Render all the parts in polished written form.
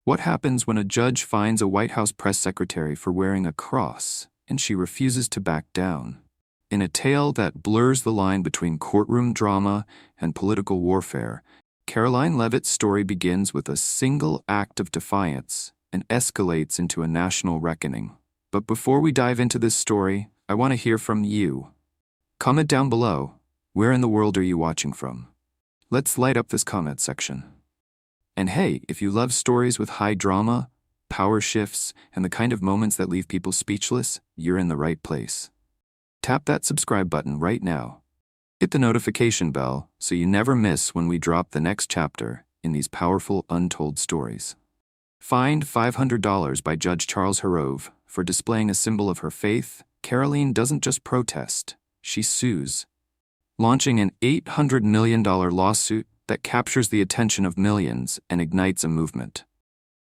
What happens when a judge finds a White House press secretary for wearing a cross and she refuses to back down? In a tale that blurs the line between courtroom drama and political warfare, Karoline Leavitt's story begins with a single act of defiance and escalates into a national reckoning. But before we dive into this story, I want to hear from you. Comment down below. Where in the world are you watching from? Let's light up this comment section. And hey, if you love stories with high drama, power shifts, and the kind of moments that leave people speechless, you're in the right place. Tap that subscribe button right now. Hit the notification bell so you never miss when we drop the next chapter in these powerful untold stories. Fined $500 by Judge Charles Harrove for displaying a symbol of her faith, Karoline doesn't just protest, she sues, launching an $800 million lawsuit that captures the attention of millions and ignites a movement.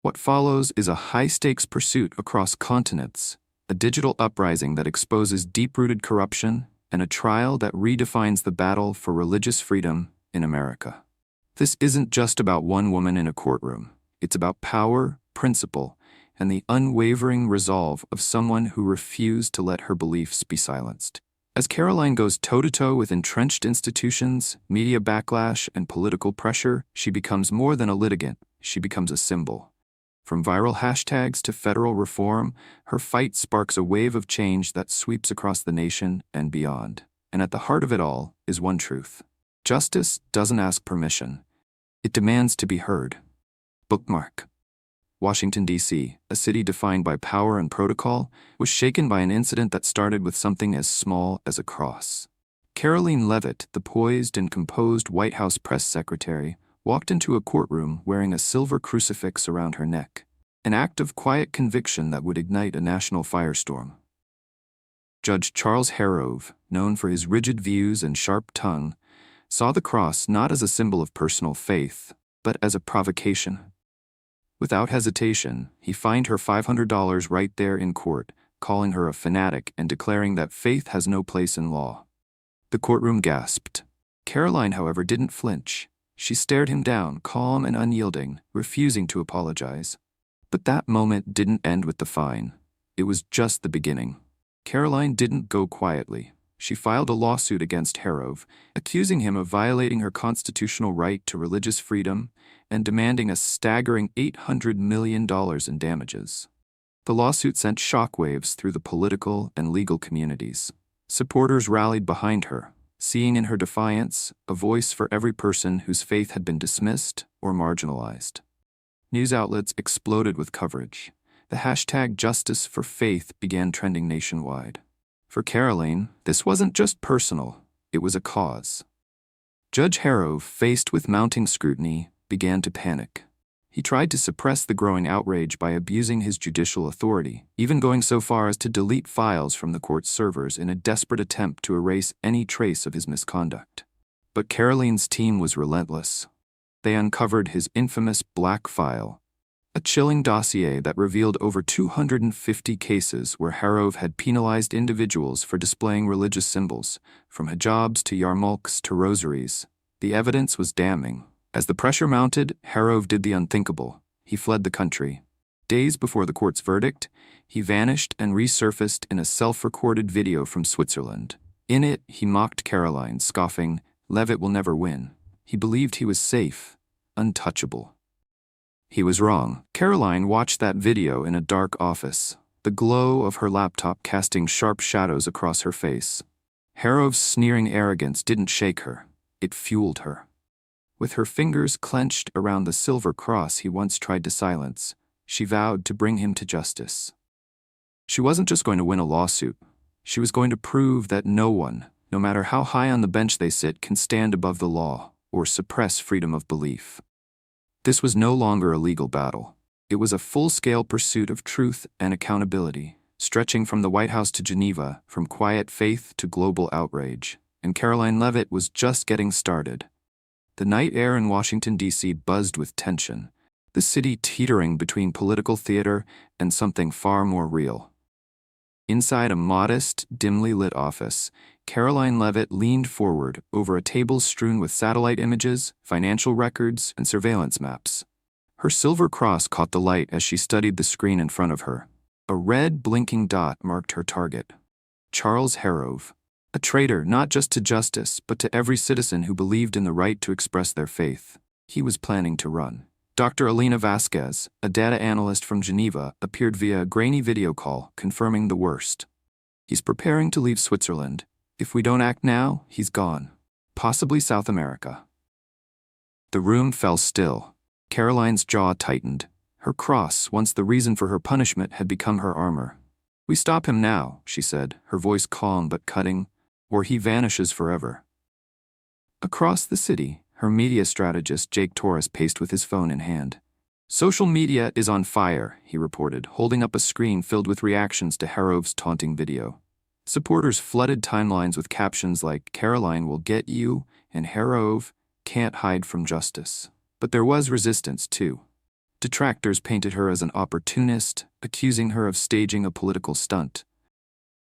What follows is a high-stakes pursuit across continents, a digital uprising that exposes deep-rooted corruption, and a trial that redefines the battle for religious freedom in America. This isn't just about one woman in a courtroom. It's about power, principle, and the unwavering resolve of someone who refused to let her beliefs be silenced. As Karoline goes toe-to-toe with entrenched institutions, media backlash, and political pressure, she becomes more than a litigant. She becomes a symbol. From viral hashtags to federal reform, her fight sparks a wave of change that sweeps across the nation and beyond. And at the heart of it all is one truth. Justice doesn't ask permission. It demands to be heard. Bookmark. Washington, D.C., a city defined by power and protocol, was shaken by an incident that started with something as small as a cross. Karoline Leavitt, the poised and composed White House press secretary, walked into a courtroom wearing a silver crucifix around her neck, an act of quiet conviction that would ignite a national firestorm. Judge Charles Harrove, known for his rigid views and sharp tongue, saw the cross not as a symbol of personal faith, but as a provocation. Without hesitation, he fined her $500 right there in court, calling her a fanatic and declaring that faith has no place in law. The courtroom gasped. Karoline, however, didn't flinch. She stared him down, calm and unyielding, refusing to apologize. But that moment didn't end with the fine. It was just the beginning. Karoline didn't go quietly. She filed a lawsuit against Harrove, accusing him of violating her constitutional right to religious freedom and demanding a staggering $800 million in damages. The lawsuit sent shockwaves through the political and legal communities. Supporters rallied behind her, seeing in her defiance a voice for every person whose faith had been dismissed or marginalized. News outlets exploded with coverage. The hashtag Justice for Faith began trending nationwide. For Karoline, this wasn't just personal, it was a cause. Judge Harrove, faced with mounting scrutiny, began to panic. He tried to suppress the growing outrage by abusing his judicial authority, even going so far as to delete files from the court's servers in a desperate attempt to erase any trace of his misconduct. But Karoline's team was relentless. They uncovered his infamous black file, a chilling dossier that revealed over 250 cases where Harrove had penalized individuals for displaying religious symbols, from hijabs to yarmulkes to rosaries. The evidence was damning. As the pressure mounted, Harrove did the unthinkable. He fled the country. Days before the court's verdict, he vanished and resurfaced in a self-recorded video from Switzerland. In it, he mocked Karoline, scoffing, "Leavitt will never win." He believed he was safe, untouchable. He was wrong. Karoline watched that video in a dark office, the glow of her laptop casting sharp shadows across her face. Harrove's sneering arrogance didn't shake her. It fueled her. With her fingers clenched around the silver cross he once tried to silence, she vowed to bring him to justice. She wasn't just going to win a lawsuit. She was going to prove that no one, no matter how high on the bench they sit, can stand above the law or suppress freedom of belief. This was no longer a legal battle. It was a full-scale pursuit of truth and accountability, stretching from the White House to Geneva, from quiet faith to global outrage. And Karoline Leavitt was just getting started. The night air in Washington, D.C. buzzed with tension, the city teetering between political theater and something far more real. Inside a modest, dimly lit office, Karoline Leavitt leaned forward over a table strewn with satellite images, financial records, and surveillance maps. Her silver cross caught the light as she studied the screen in front of her. A red, blinking dot marked her target. Charles Harrove. A traitor not just to justice, but to every citizen who believed in the right to express their faith. He was planning to run. Dr. Alina Vasquez, a data analyst from Geneva, appeared via a grainy video call, confirming the worst. He's preparing to leave Switzerland. If we don't act now, he's gone. Possibly South America. The room fell still. Karoline's jaw tightened. Her cross, once the reason for her punishment, had become her armor. We stop him now, she said, her voice calm but cutting, or he vanishes forever. Across the city, her media strategist Jake Torres paced with his phone in hand. Social media is on fire, he reported, holding up a screen filled with reactions to Harrove's taunting video. Supporters flooded timelines with captions like, "Karoline will get you," and "Harrove can't hide from justice." But there was resistance, too. Detractors painted her as an opportunist, accusing her of staging a political stunt.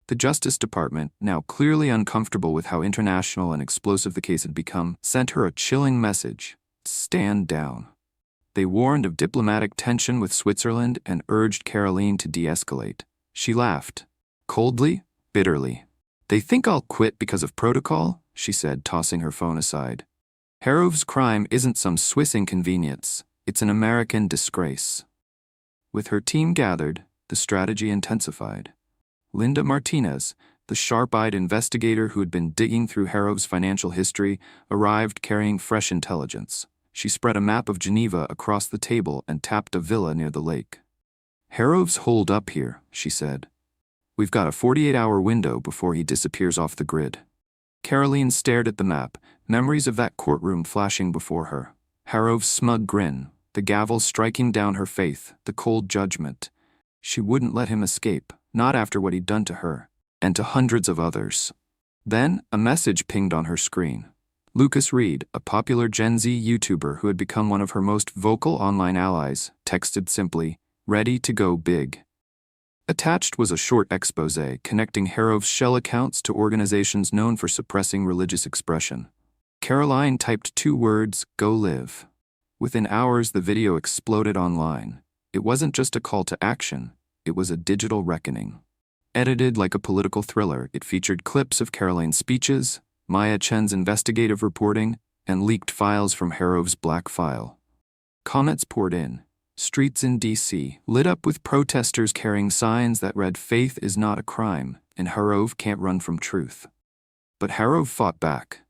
The Justice Department, now clearly uncomfortable with how international and explosive the case had become, sent her a chilling message: stand down. They warned of diplomatic tension with Switzerland and urged Karoline to de-escalate. She laughed. Coldly, bitterly. "They think I'll quit because of protocol?" she said, tossing her phone aside. "Harrove's crime isn't some Swiss inconvenience. It's an American disgrace." With her team gathered, the strategy intensified. Linda Martinez, the sharp-eyed investigator who had been digging through Harrove's financial history, arrived carrying fresh intelligence. She spread a map of Geneva across the table and tapped a villa near the lake. "Harrove's holed up here," she said. "We've got a 48-hour window before he disappears off the grid." Karoline stared at the map, memories of that courtroom flashing before her. Harrove's smug grin, the gavel striking down her faith, the cold judgment. She wouldn't let him escape, not after what he'd done to her, and to hundreds of others. Then, a message pinged on her screen. Lucas Reed, a popular Gen Z YouTuber who had become one of her most vocal online allies, texted simply, "Ready to go big." Attached was a short exposé connecting Harrove's shell accounts to organizations known for suppressing religious expression. Karoline typed 2 words, "Go live." Within hours, the video exploded online. It wasn't just a call to action, it was a digital reckoning. Edited like a political thriller, it featured clips of Karoline's speeches, Maya Chen's investigative reporting, and leaked files from Harrove's black file. Comments poured in. Streets in D.C. lit up with protesters carrying signs that read, "Faith is not a crime, and Harrove can't run from truth." But Harrove fought back.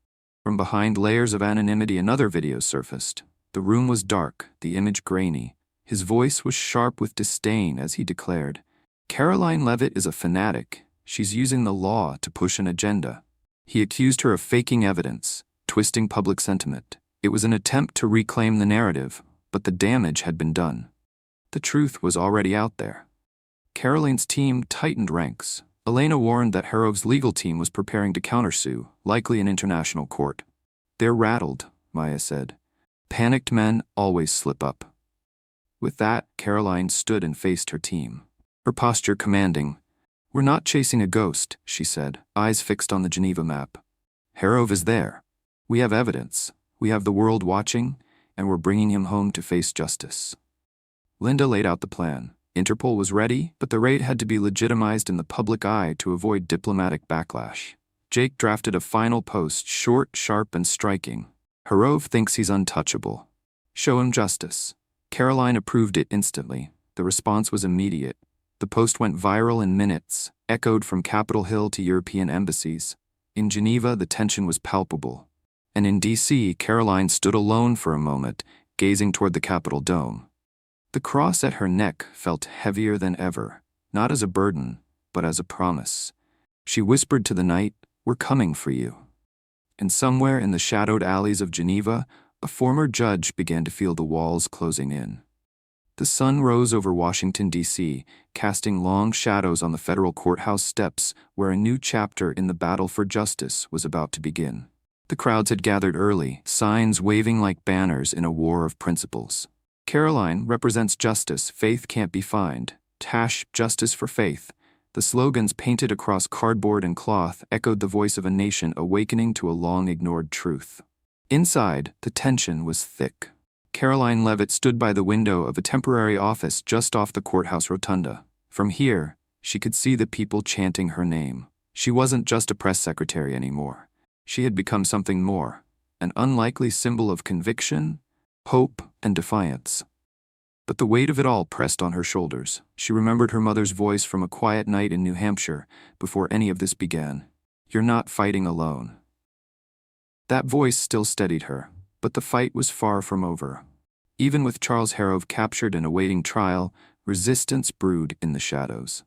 From behind layers of anonymity, another video surfaced. The room was dark, the image grainy. His voice was sharp with disdain as he declared, "Karoline Leavitt is a fanatic. She's using the law to push an agenda." He accused her of faking evidence, twisting public sentiment. It was an attempt to reclaim the narrative, but the damage had been done. The truth was already out there. Karoline's team tightened ranks. Elena warned that Harrove's legal team was preparing to countersue, likely in international court. "They're rattled," Maya said. "Panicked men always slip up." With that, Karoline stood and faced her team. Her posture commanding. "We're not chasing a ghost," she said, eyes fixed on the Geneva map. "Harrove is there. We have evidence. We have the world watching, and we're bringing him home to face justice." Linda laid out the plan. Interpol was ready, but the raid had to be legitimized in the public eye to avoid diplomatic backlash. Jake drafted a final post, short, sharp, and striking. "Harrove thinks he's untouchable. Show him justice." Karoline approved it instantly. The response was immediate. The post went viral in minutes, echoed from Capitol Hill to European embassies. In Geneva, the tension was palpable. And in D.C., Karoline stood alone for a moment, gazing toward the Capitol dome. The cross at her neck felt heavier than ever, not as a burden, but as a promise. She whispered to the night, "We're coming for you." And somewhere in the shadowed alleys of Geneva, a former judge began to feel the walls closing in. The sun rose over Washington, D.C., casting long shadows on the federal courthouse steps where a new chapter in the battle for justice was about to begin. The crowds had gathered early, signs waving like banners in a war of principles. "Karoline represents justice, faith can't be fined. Tash, justice for faith." The slogans painted across cardboard and cloth echoed the voice of a nation awakening to a long-ignored truth. Inside, the tension was thick. Karoline Leavitt stood by the window of a temporary office just off the courthouse rotunda. From here, she could see the people chanting her name. She wasn't just a press secretary anymore. She had become something more, an unlikely symbol of conviction, hope, and defiance. But the weight of it all pressed on her shoulders. She remembered her mother's voice from a quiet night in New Hampshire before any of this began. "You're not fighting alone." That voice still steadied her, but the fight was far from over. Even with Charles Harrove captured and awaiting trial, resistance brewed in the shadows.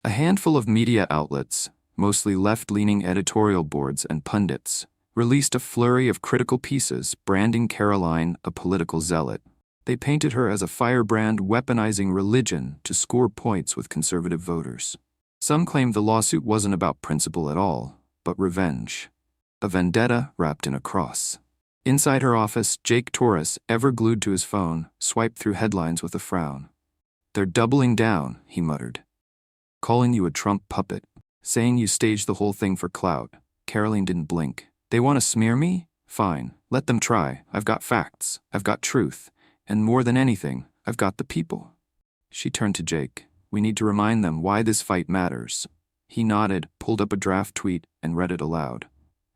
A handful of media outlets, mostly left-leaning editorial boards and pundits, released a flurry of critical pieces branding Karoline a political zealot. They painted her as a firebrand weaponizing religion to score points with conservative voters. Some claimed the lawsuit wasn't about principle at all, but revenge. A vendetta wrapped in a cross. Inside her office, Jake Torres, ever glued to his phone, swiped through headlines with a frown. "They're doubling down," he muttered. "Calling you a Trump puppet. Saying you staged the whole thing for clout." Karoline didn't blink. "They want to smear me? Fine. Let them try. I've got facts. I've got truth. And more than anything, I've got the people." She turned to Jake. "We need to remind them why this fight matters." He nodded, pulled up a draft tweet, and read it aloud.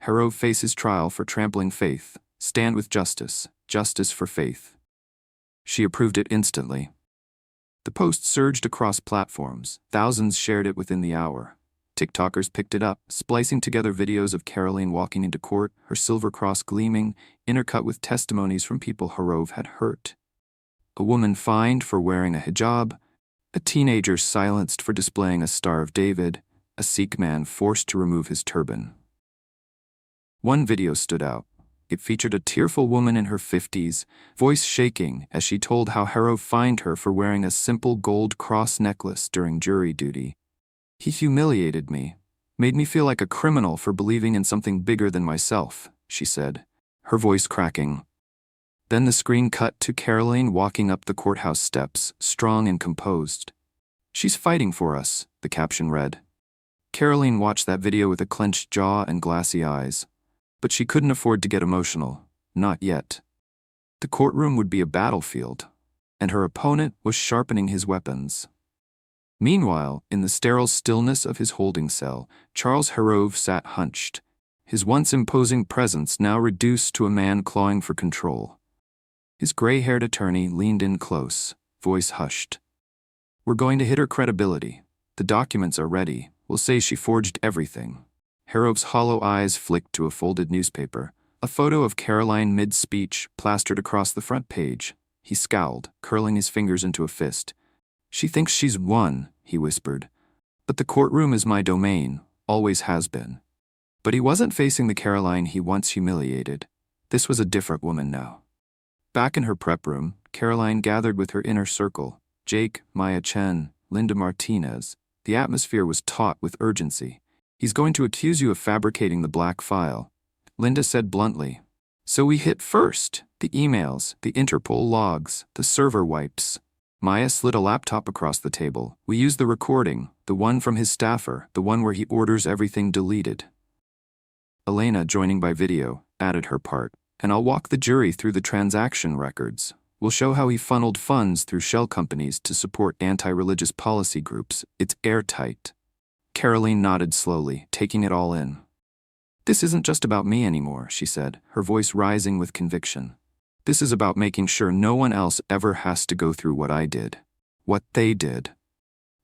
"Harrove faces trial for trampling faith. Stand with justice. Justice for faith." She approved it instantly. The post surged across platforms. Thousands shared it within the hour. TikTokers picked it up, splicing together videos of Karoline walking into court, her silver cross gleaming, intercut with testimonies from people Harrove had hurt. A woman fined for wearing a hijab, a teenager silenced for displaying a Star of David, a Sikh man forced to remove his turban. One video stood out. It featured a tearful woman in her 50s, voice shaking as she told how Harrove fined her for wearing a simple gold cross necklace during jury duty. "He humiliated me, made me feel like a criminal for believing in something bigger than myself," she said, her voice cracking. Then the screen cut to Karoline walking up the courthouse steps, strong and composed. "She's fighting for us," the caption read. Karoline watched that video with a clenched jaw and glassy eyes. But she couldn't afford to get emotional. Not yet. The courtroom would be a battlefield, and her opponent was sharpening his weapons. Meanwhile, in the sterile stillness of his holding cell, Charles Harrove sat hunched, his once imposing presence now reduced to a man clawing for control. His gray-haired attorney leaned in close, voice hushed. "We're going to hit her credibility. The documents are ready. We'll say she forged everything." Harrove's hollow eyes flicked to a folded newspaper, a photo of Karoline mid-speech plastered across the front page. He scowled, curling his fingers into a fist. "She thinks she's won," he whispered. "But the courtroom is my domain, always has been." But he wasn't facing the Karoline he once humiliated. This was a different woman now. Back in her prep room, Karoline gathered with her inner circle, Jake, Maya Chen, Linda Martinez. The atmosphere was taut with urgency. "He's going to accuse you of fabricating the black file," Linda said bluntly. "So we hit first, the emails, the Interpol logs, the server wipes." Maya slid a laptop across the table. "We used the recording, the one from his staffer, the one where he orders everything deleted." Elena, joining by video, added her part. "And I'll walk the jury through the transaction records. We'll show how he funneled funds through shell companies to support anti-religious policy groups. It's airtight." Karoline nodded slowly, taking it all in. "This isn't just about me anymore," she said, her voice rising with conviction. "This is about making sure no one else ever has to go through what I did. What they did."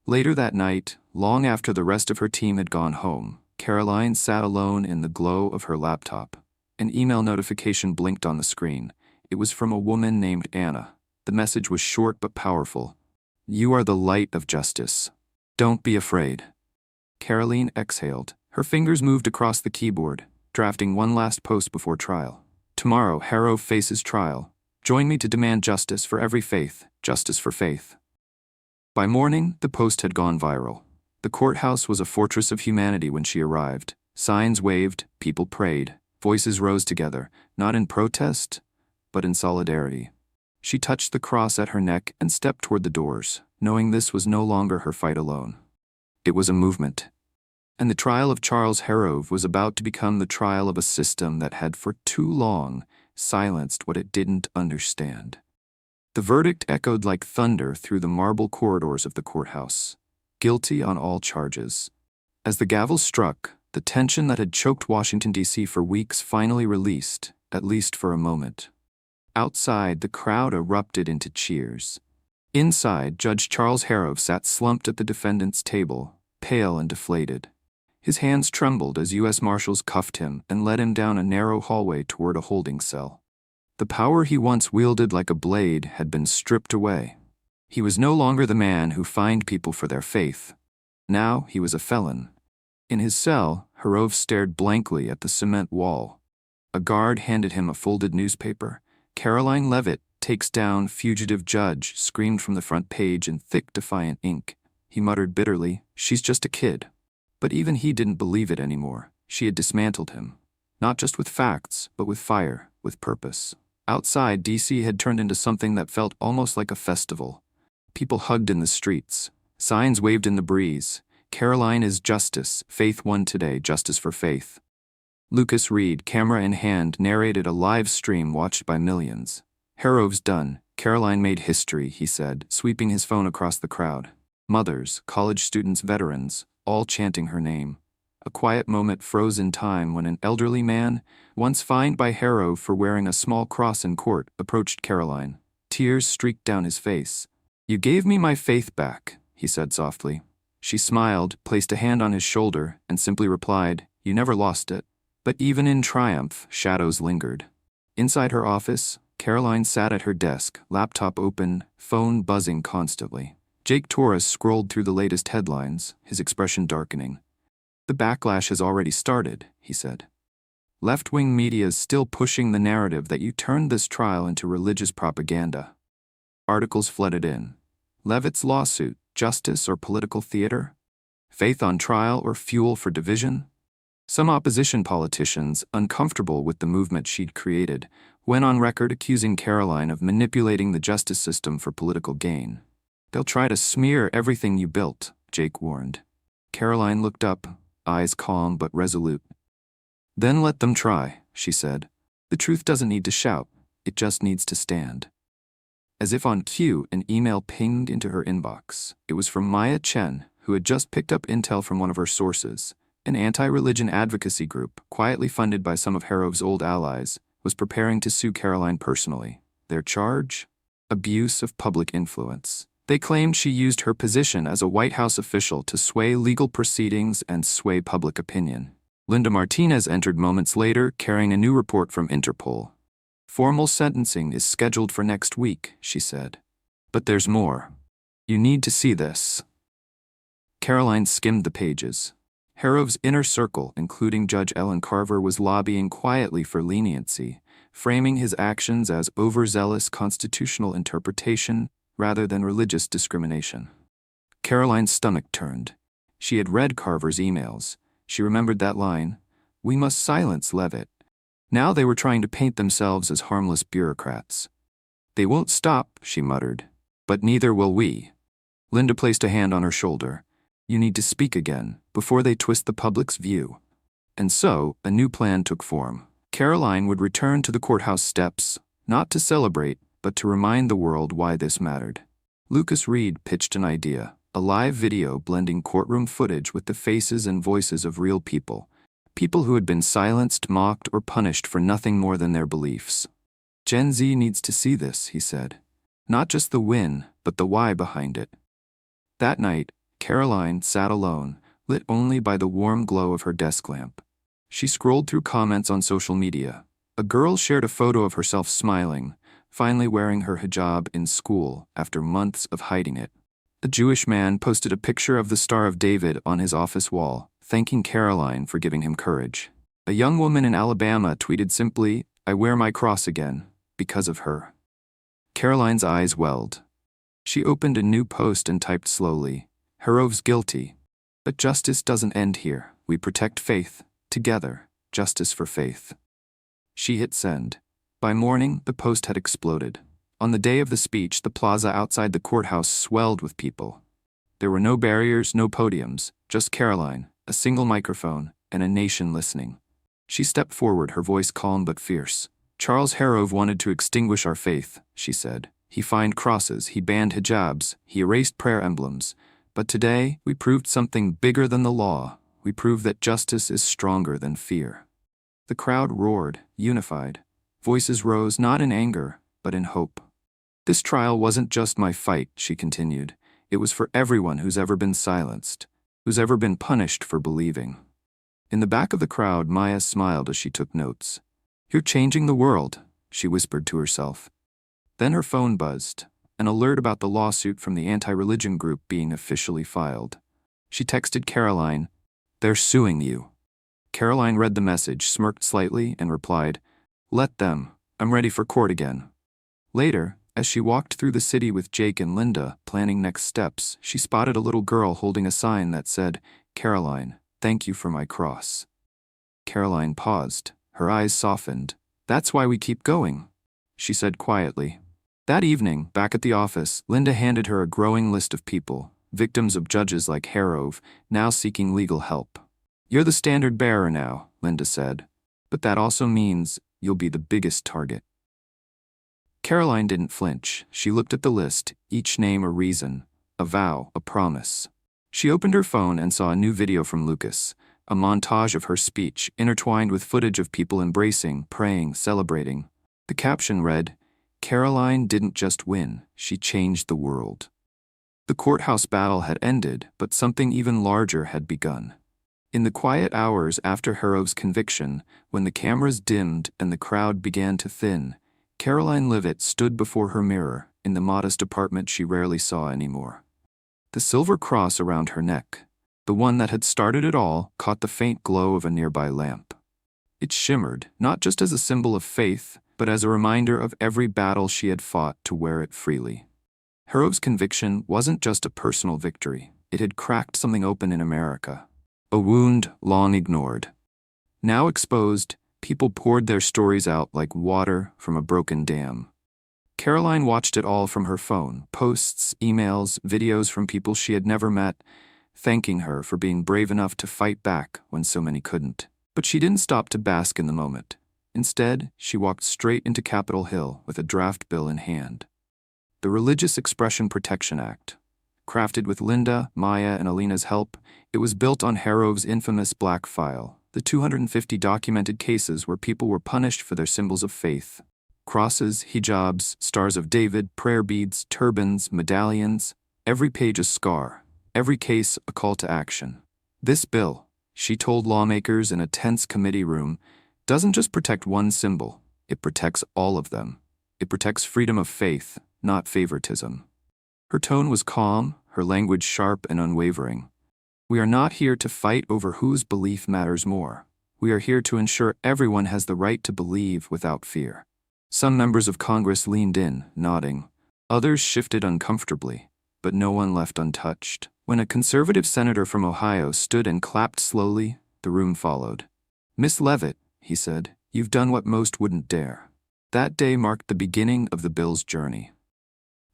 Later that night, long after the rest of her team had gone home, Karoline sat alone in the glow of her laptop. An email notification blinked on the screen. It was from a woman named Anna. The message was short but powerful. "You are the light of justice. Don't be afraid." Karoline exhaled. Her fingers moved across the keyboard, drafting one last post before trial. "Tomorrow, Harrove faces trial. Join me to demand justice for every faith, justice for faith." By morning, the post had gone viral. The courthouse was a fortress of humanity when she arrived. Signs waved, people prayed, voices rose together, not in protest, but in solidarity. She touched the cross at her neck and stepped toward the doors, knowing this was no longer her fight alone. It was a movement. And the trial of Charles Harrove was about to become the trial of a system that had for too long silenced what it didn't understand. The verdict echoed like thunder through the marble corridors of the courthouse. Guilty on all charges. As the gavel struck, the tension that had choked Washington, D.C. for weeks finally released, at least for a moment. Outside, the crowd erupted into cheers. Inside, Judge Charles Harrove sat slumped at the defendant's table, pale and deflated. His hands trembled as U.S. Marshals cuffed him and led him down a narrow hallway toward a holding cell. The power he once wielded like a blade had been stripped away. He was no longer the man who fined people for their faith. Now he was a felon. In his cell, Harrove stared blankly at the cement wall. A guard handed him a folded newspaper. Karoline Leavitt takes down fugitive judge screamed from the front page in thick, defiant ink. He muttered bitterly, "She's just a kid." But even he didn't believe it anymore. She had dismantled him. Not just with facts, but with fire, with purpose. Outside, D.C. had turned into something that felt almost like a festival. People hugged in the streets. Signs waved in the breeze. Karoline is justice. Faith won today. Justice for faith. Lucas Reed, camera in hand, narrated a live stream watched by millions. Harrove's done. Karoline made history, he said, sweeping his phone across the crowd. Mothers, college students, veterans, all chanting her name. A quiet moment froze in time when an elderly man, once fined by Harrove for wearing a small cross in court, approached Karoline. Tears streaked down his face. "You gave me my faith back," he said softly. She smiled, placed a hand on his shoulder, and simply replied, "You never lost it." But even in triumph, shadows lingered. Inside her office, Karoline sat at her desk, laptop open, phone buzzing constantly. Jake Torres scrolled through the latest headlines, his expression darkening. "The backlash has already started," he said. "Left-wing media is still pushing the narrative that you turned this trial into religious propaganda." Articles flooded in. Leavitt's lawsuit, justice or political theater? Faith on trial or fuel for division? Some opposition politicians, uncomfortable with the movement she'd created, went on record accusing Karoline of manipulating the justice system for political gain. "They'll try to smear everything you built," Jake warned. Karoline looked up, eyes calm but resolute. "Then let them try," she said. "The truth doesn't need to shout, it just needs to stand." As if on cue, an email pinged into her inbox. It was from Maya Chen, who had just picked up intel from one of her sources. An anti-religion advocacy group, quietly funded by some of Harrove's old allies, was preparing to sue Karoline personally. Their charge? Abuse of public influence. They claimed she used her position as a White House official to sway legal proceedings and sway public opinion. Linda Martinez entered moments later, carrying a new report from Interpol. "Formal sentencing is scheduled for next week," she said. "But there's more. You need to see this." Karoline skimmed the pages. Harrove's inner circle, including Judge Ellen Carver, was lobbying quietly for leniency, framing his actions as overzealous constitutional interpretation rather than religious discrimination. Karoline's stomach turned. She had read Carver's emails. She remembered that line, "We must silence Leavitt." Now they were trying to paint themselves as harmless bureaucrats. "They won't stop," she muttered. "But neither will we." Linda placed a hand on her shoulder. "You need to speak again, before they twist the public's view." And so, a new plan took form. Karoline would return to the courthouse steps, not to celebrate, but to remind the world why this mattered. Lucas Reed pitched an idea, a live video blending courtroom footage with the faces and voices of real people. People who had been silenced, mocked, or punished for nothing more than their beliefs. "Gen Z needs to see this," he said. "Not just the win, but the why behind it." That night, Karoline sat alone, lit only by the warm glow of her desk lamp. She scrolled through comments on social media. A girl shared a photo of herself smiling, finally wearing her hijab in school after months of hiding it. A Jewish man posted a picture of the Star of David on his office wall, thanking Karoline for giving him courage. A young woman in Alabama tweeted simply, "I wear my cross again, because of her." Karoline's eyes welled. She opened a new post and typed slowly, "Harrove's guilty. But justice doesn't end here. We protect faith. Together. Justice for faith." She hit send. By morning, the post had exploded. On the day of the speech, the plaza outside the courthouse swelled with people. There were no barriers, no podiums, just Karoline, a single microphone, and a nation listening. She stepped forward, her voice calm but fierce. Charles Harrove wanted to extinguish our faith, she said. He fined crosses, he banned hijabs, he erased prayer emblems. But today, we proved something bigger than the law. We proved that justice is stronger than fear. The crowd roared, unified. Voices rose not in anger, but in hope. This trial wasn't just my fight, she continued. It was for everyone who's ever been silenced, who's ever been punished for believing. In the back of the crowd, Maya smiled as she took notes. You're changing the world, she whispered to herself. Then her phone buzzed, an alert about the lawsuit from the anti-religion group being officially filed. She texted Karoline, "They're suing you." Karoline read the message, smirked slightly, and replied, "Let them. I'm ready for court again." Later, as she walked through the city with Jake and Linda, planning next steps, she spotted a little girl holding a sign that said, "Karoline, thank you for my cross." Karoline paused. Her eyes softened. "That's why we keep going," she said quietly. That evening, back at the office, Linda handed her a growing list of people, victims of judges like Harrove, now seeking legal help. "You're the standard bearer now," Linda said. "But that also means you'll be the biggest target." Karoline didn't flinch. She looked at the list, each name a reason, a vow, a promise. She opened her phone and saw a new video from Lucas, a montage of her speech intertwined with footage of people embracing, praying, celebrating. The caption read, "Karoline didn't just win, she changed the world." The courthouse battle had ended, but something even larger had begun. In the quiet hours after Harrove's conviction, when the cameras dimmed and the crowd began to thin, Karoline Leavitt stood before her mirror in the modest apartment she rarely saw anymore. The silver cross around her neck, the one that had started it all, caught the faint glow of a nearby lamp. It shimmered, not just as a symbol of faith, but as a reminder of every battle she had fought to wear it freely. Harrove's conviction wasn't just a personal victory. It had cracked something open in America. A wound long ignored. Now exposed, people poured their stories out like water from a broken dam. Karoline watched it all from her phone, posts, emails, videos from people she had never met, thanking her for being brave enough to fight back when so many couldn't. But she didn't stop to bask in the moment. Instead, she walked straight into Capitol Hill with a draft bill in hand. The Religious Expression Protection Act. Crafted with Linda, Maya, and Alina's help, it was built on Harrove's infamous Black File, the 250 documented cases where people were punished for their symbols of faith. Crosses, hijabs, stars of David, prayer beads, turbans, medallions, every page a scar, every case a call to action. This bill, she told lawmakers in a tense committee room, doesn't just protect one symbol, it protects all of them. It protects freedom of faith, not favoritism. Her tone was calm, her language sharp and unwavering. We are not here to fight over whose belief matters more. We are here to ensure everyone has the right to believe without fear. Some members of Congress leaned in, nodding. Others shifted uncomfortably, but no one left untouched. When a conservative senator from Ohio stood and clapped slowly, the room followed. "Miss Leavitt," he said, "you've done what most wouldn't dare." That day marked the beginning of the bill's journey.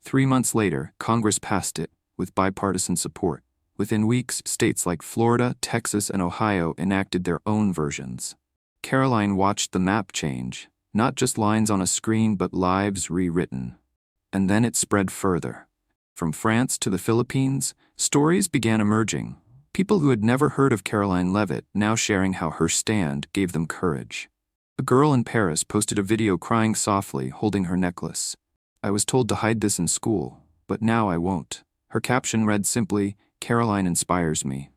3 months later, Congress passed it, with bipartisan support. Within weeks, states like Florida, Texas, and Ohio enacted their own versions. Karoline watched the map change, not just lines on a screen but lives rewritten. And then it spread further. From France to the Philippines, stories began emerging. People who had never heard of Karoline Leavitt now sharing how her stand gave them courage. A girl in Paris posted a video crying softly, holding her necklace. "I was told to hide this in school, but now I won't." Her caption read simply, "Karoline inspires me."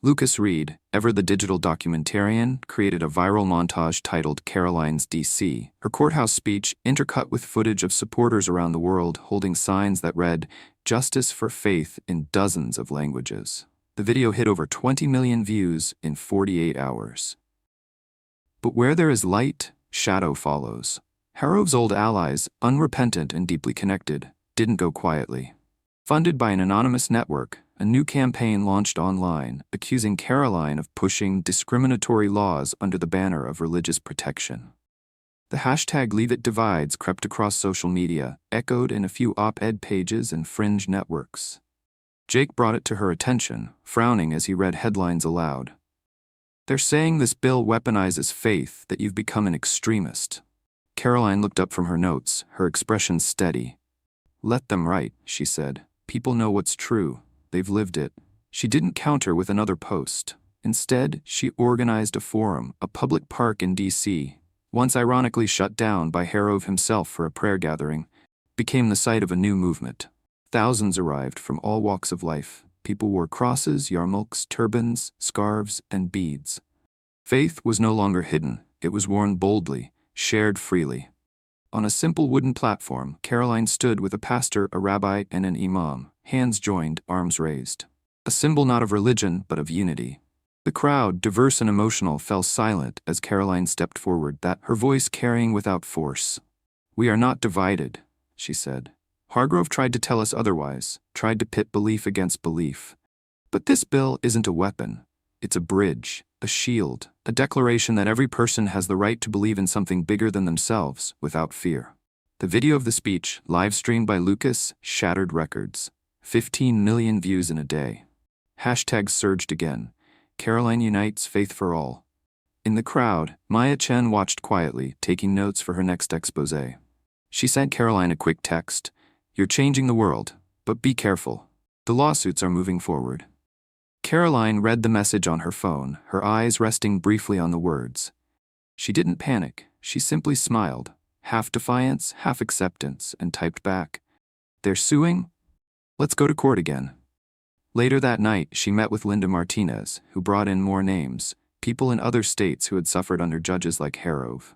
Lucas Reed, ever the digital documentarian, created a viral montage titled Karoline's DC, her courthouse speech intercut with footage of supporters around the world holding signs that read, "Justice for Faith," in dozens of languages. The video hit over 20 million views in 48 hours. But where there is light, shadow follows. Harrove's old allies, unrepentant and deeply connected, didn't go quietly. Funded by an anonymous network, a new campaign launched online, accusing Karoline of pushing discriminatory laws under the banner of religious protection. The hashtag #LeaveItDivides crept across social media, echoed in a few op-ed pages and fringe networks. Jake brought it to her attention, frowning as he read headlines aloud. "They're saying this bill weaponizes faith, that you've become an extremist." Karoline looked up from her notes, her expression steady. "Let them write," she said. "People know what's true. They've lived it." She didn't counter with another post. Instead, she organized a forum, a public park in D.C., once ironically shut down by Harov himself for a prayer gathering, became the site of a new movement. Thousands arrived from all walks of life. People wore crosses, yarmulkes, turbans, scarves, and beads. Faith was no longer hidden. It was worn boldly, shared freely. On a simple wooden platform, Karoline stood with a pastor, a rabbi, and an imam, hands joined, arms raised. A symbol not of religion, but of unity. The crowd, diverse and emotional, fell silent as Karoline stepped forward, her voice carrying without force. "We are not divided," she said. "Hargrove tried to tell us otherwise, tried to pit belief against belief. But this bill isn't a weapon. It's a bridge, a shield, a declaration that every person has the right to believe in something bigger than themselves, without fear." The video of the speech, live-streamed by Lucas, shattered records. 15 million views in a day. Hashtags surged again. Karoline unites faith for all. In the crowd, Maya Chen watched quietly, taking notes for her next exposé. She sent Karoline a quick text. "You're changing the world, but be careful. The lawsuits are moving forward." Karoline read the message on her phone, her eyes resting briefly on the words. She didn't panic. She simply smiled, half defiance, half acceptance, and typed back, "They're suing? Let's go to court again." Later that night, she met with Linda Martinez, who brought in more names, people in other states who had suffered under judges like Harov.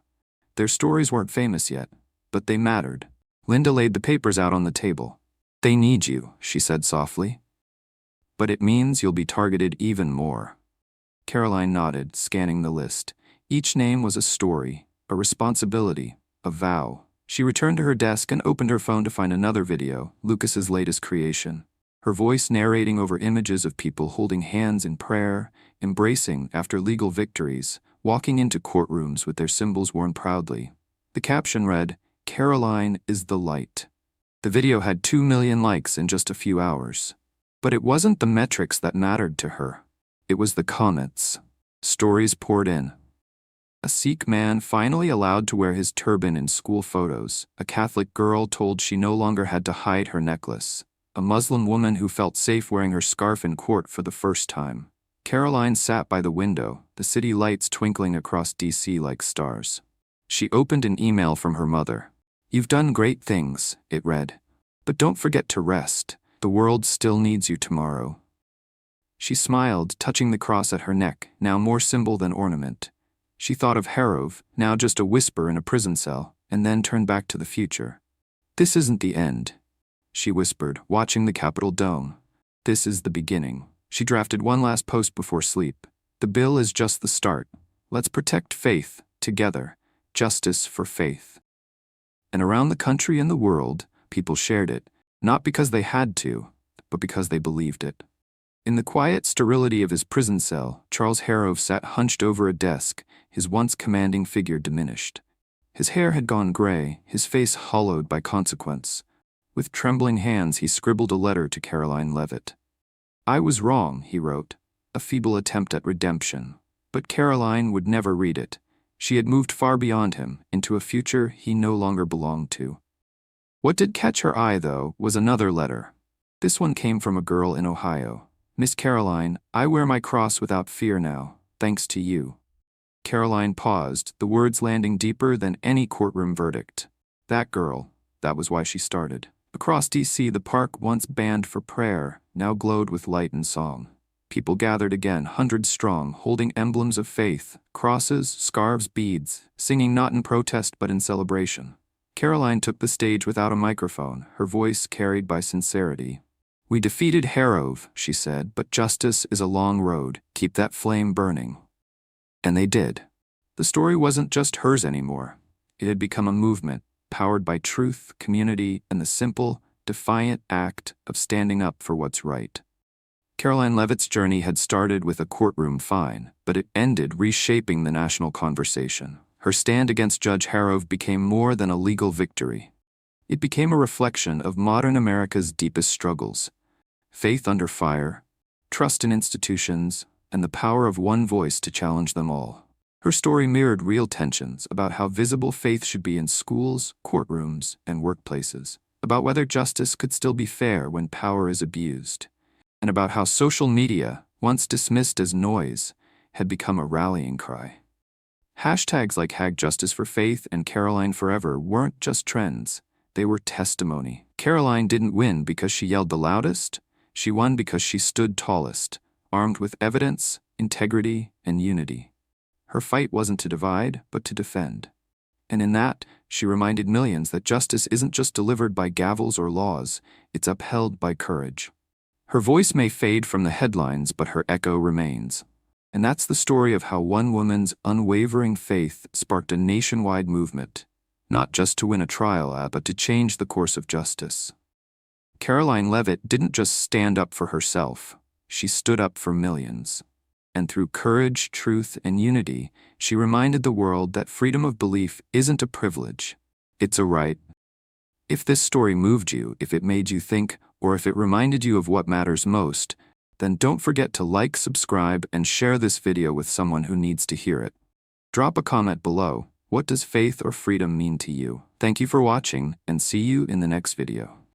Their stories weren't famous yet, but they mattered. Linda laid the papers out on the table. "They need you," she said softly. "But it means you'll be targeted even more." Karoline nodded, scanning the list. Each name was a story, a responsibility, a vow. She returned to her desk and opened her phone to find another video, Lucas's latest creation. Her voice narrating over images of people holding hands in prayer, embracing after legal victories, walking into courtrooms with their symbols worn proudly. The caption read, "Karoline is the light." The video had 2 million likes in just a few hours. But it wasn't the metrics that mattered to her. It was the comments. Stories poured in. A Sikh man finally allowed to wear his turban in school photos. A Catholic girl told she no longer had to hide her necklace. A Muslim woman who felt safe wearing her scarf in court for the first time. Karoline sat by the window, the city lights twinkling across D.C. like stars. She opened an email from her mother. "You've done great things," it read. "But don't forget to rest. The world still needs you tomorrow." She smiled, touching the cross at her neck, now more symbol than ornament. She thought of Harov, now just a whisper in a prison cell, and then turned back to the future. "This isn't the end," she whispered, watching the Capitol dome. "This is the beginning." She drafted one last post before sleep. "The bill is just the start. Let's protect faith, together. Justice for faith." And around the country and the world, people shared it, not because they had to, but because they believed it. In the quiet sterility of his prison cell, Charles Harov sat hunched over a desk, his once commanding figure diminished. His hair had gone gray, his face hollowed by consequence. With trembling hands, he scribbled a letter to Karoline Leavitt. "I was wrong," he wrote, a feeble attempt at redemption. But Karoline would never read it. She had moved far beyond him, into a future he no longer belonged to. What did catch her eye, though, was another letter. This one came from a girl in Ohio. "Miss Karoline, I wear my cross without fear now, thanks to you." Karoline paused, the words landing deeper than any courtroom verdict. That girl, that was why she started. Across D.C., the park, once banned for prayer, now glowed with light and song. People gathered again, hundreds strong, holding emblems of faith, crosses, scarves, beads, singing not in protest but in celebration. Karoline took the stage without a microphone, her voice carried by sincerity. "We defeated Harov," she said, "but justice is a long road. Keep that flame burning." And they did. The story wasn't just hers anymore. It had become a movement, powered by truth, community, and the simple, defiant act of standing up for what's right. Karoline Leavitt's journey had started with a courtroom fine, but it ended reshaping the national conversation. Her stand against Judge Harov became more than a legal victory. It became a reflection of modern America's deepest struggles. Faith under fire, trust in institutions, and the power of one voice to challenge them all. Her story mirrored real tensions about how visible faith should be in schools, courtrooms, and workplaces, about whether justice could still be fair when power is abused, and about how social media, once dismissed as noise, had become a rallying cry. Hashtags like #HagJusticeForFaith and Karoline Forever weren't just trends, they were testimony. Karoline didn't win because she yelled the loudest, she won because she stood tallest, armed with evidence, integrity, and unity. Her fight wasn't to divide, but to defend. And in that, she reminded millions that justice isn't just delivered by gavels or laws, it's upheld by courage. Her voice may fade from the headlines, but her echo remains. And that's the story of how one woman's unwavering faith sparked a nationwide movement, not just to win a trial, but to change the course of justice. Karoline Leavitt didn't just stand up for herself, she stood up for millions. And through courage, truth, and unity, she reminded the world that freedom of belief isn't a privilege, it's a right. If this story moved you, if it made you think, or if it reminded you of what matters most, then don't forget to like, subscribe, and share this video with someone who needs to hear it. Drop a comment below. What does faith or freedom mean to you? Thank you for watching, and see you in the next video.